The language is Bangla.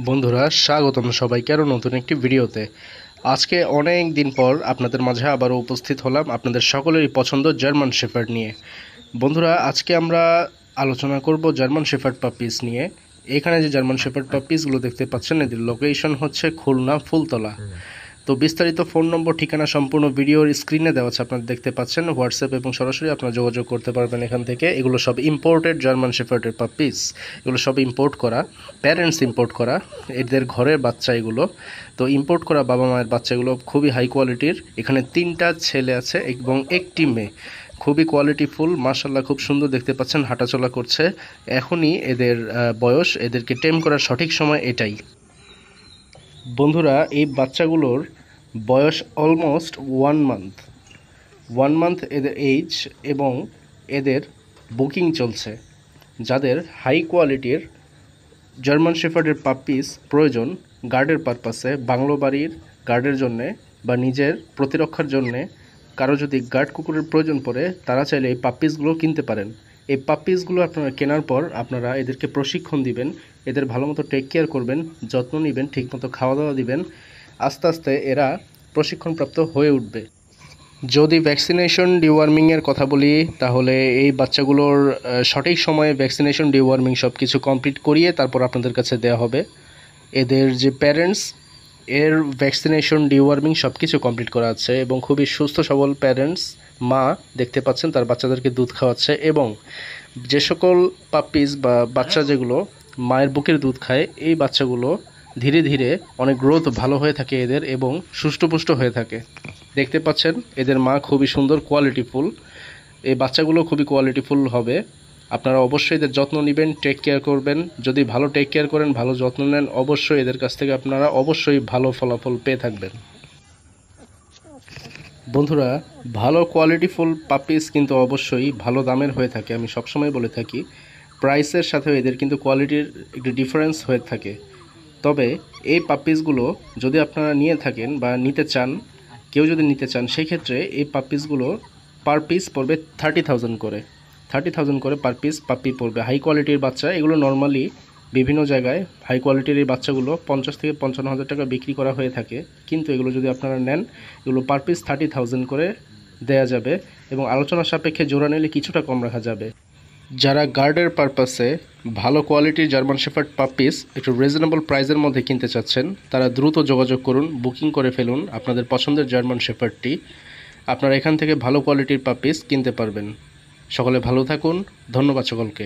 বন্ধুরা স্বাগতম সবাইকে আরও নতুন একটি ভিডিওতে। আজকে অনেক দিন পর আপনাদের মাঝে আবারও উপস্থিত হলাম আপনাদের সকলেরই পছন্দ জার্মান শেফার্ড নিয়ে। বন্ধুরা আজকে আমরা আলোচনা করব জার্মান শেফার্ড পাপিস নিয়ে। এখানে যে জার্মান শেফার্ড পাপিসগুলো দেখতে পাচ্ছেন এদের লোকেশন হচ্ছে খুলনা ফুলতলা। তো বিস্তারিত ফোন নম্বর ঠিকানা সম্পূর্ণ ভিডিওর স্ক্রিনে দেওয়া আছে, আপনারা দেখতে পাচ্ছেন। হোয়াটসঅ্যাপ এবং সরাসরি আপনারা যোগাযোগ করতে পারবেন এখান থেকে। এগুলো সব ইম্পোর্টেড জার্মান শেফার্ডের পাপিস, এগুলো সব ইম্পোর্ট করা, প্যারেন্টস ইম্পোর্ট করা, এদের ঘরের বাচ্চা এগুলো। তো ইম্পোর্ট করা বাবা মায়ের বাচ্চাগুলো খুবই হাই কোয়ালিটির। এখানে 3টা ছেলে আছে এবং একটি মেয়ে, খুবই কোয়ালিটিফুল মাশাআল্লাহ, খুব সুন্দর দেখতে পাচ্ছেন, হাঁটাচলা করছে। এখনই এদের বয়স, এদেরকে টেম করার সঠিক সময় এটাই। বন্ধুরা এই বাচ্চাগুলোর বয়স অলমোস্ট 1 মান্থ এদের এইজ, এবং এদের বুকিং চলছে। যাদের হাই কোয়ালিটির জার্মান শেফার্ডের পাপিস প্রয়োজন গার্ডের পারপাসে, বাংলো বাড়ির গার্ডের জন্যে বা নিজের প্রতিরক্ষার জন্যে, কারো যদি গার্ড কুকুরের প্রয়োজন পড়ে তারা চাইলে এই পাপিসগুলো কিনতে পারেন। এই পাপিসগুলো আপনারা কেনার পর আপনারা এদেরকে প্রশিক্ষণ দিবেন, এদের ভালো মতো টেক কেয়ার করবেন, যত্ন নেবেন, ঠিকমতো খাওয়া দাওয়া দিবেন। আস্তে আস্তে এরা প্রশিক্ষণপ্রাপ্ত হয়ে উঠবে। যদি ভ্যাকসিনেশন ডিওয়ার্মিংয়ের কথা বলি, তাহলে এই বাচ্চাগুলোর সঠিক সময়ে ভ্যাকসিনেশন ডিওয়ার্মিং সব কিছু কমপ্লিট করিয়ে তারপর আপনাদের কাছে দেওয়া হবে। এদের যে প্যারেন্টস, এর ভ্যাকসিনেশন ডিওয়ার্মিং সব কিছু কমপ্লিট করা আছে এবং খুবই সুস্থ সবল প্যারেন্টস। মা দেখতে পাচ্ছেন তার বাচ্চাদেরকে দুধ খাওয়াচ্ছে, এবং যে সকল পাপিস বা বাচ্চা যেগুলো মায়ের বুকের দুধ খায়, এই বাচ্চাগুলো ধীরে ধীরে অনেক গ্রোথ ভালো হয়ে থাকে এদের এবং সুষ্ঠুপুষ্ট হয়ে থাকে। দেখতে পাচ্ছেন এদের মা খুবই সুন্দর, কোয়ালিটিফুল। এই বাচ্চাগুলো খুবই কোয়ালিটিফুল হবে। আপনারা অবশ্যই এদের যত্ন নেবেন, টেক কেয়ার করবেন। যদি ভালো টেক কেয়ার করেন, ভালো যত্ন নেন, অবশ্যই এদের কাছ থেকে আপনারা অবশ্যই ভালো ফলাফল পেয়ে থাকবেন। বন্ধুরা ভালো কোয়ালিটিফুল পাপিস কিন্তু অবশ্যই ভালো দামের হয়ে থাকে। আমি সবসময় বলে থাকি প্রাইসের সাথেও এদের কিন্তু কোয়ালিটির একটু ডিফারেন্স হয়ে থাকে। তবে এই পাপিসগুলো যদি আপনারা নিয়ে থাকেন বা নিতে চান, কেউ যদি নিতে চান, সেক্ষেত্রে এই পাপিসগুলো পার পিস পড়বে 30,000 করে, 30,000 করে পার পিস পাপি পড়বে। হাই কোয়ালিটির বাচ্চা এগুলো নর্মালি বিভিন্ন জায়গায় হাই কোয়ালিটির এই বাচ্চাগুলো 50 থেকে 55,000 টাকা বিক্রি করা হয়ে থাকে, কিন্তু এগুলো যদি আপনারা নেন এগুলো পার পিস 30,000 করে দেয়া যাবে, এবং আলোচনা সাপেক্ষে জোড়া নিলে কিছুটা কম রাখা যাবে। যারা গার্ডের পারপাসে ভালো কোয়ালিটির জার্মান শেফার্ড পাপিস একটু রিজনেবল প্রাইসের মধ্যে কিনতে চাচ্ছেন, তারা দ্রুত যোগাযোগ করুন, বুকিং করে ফেলুন আপনাদের পছন্দের জার্মান শেফার্ডটি। আপনারা এখান থেকে ভালো কোয়ালিটির পাপিস কিনতে পারবেন। সকলে ভালো থাকুন, ধন্যবাদ সকলকে।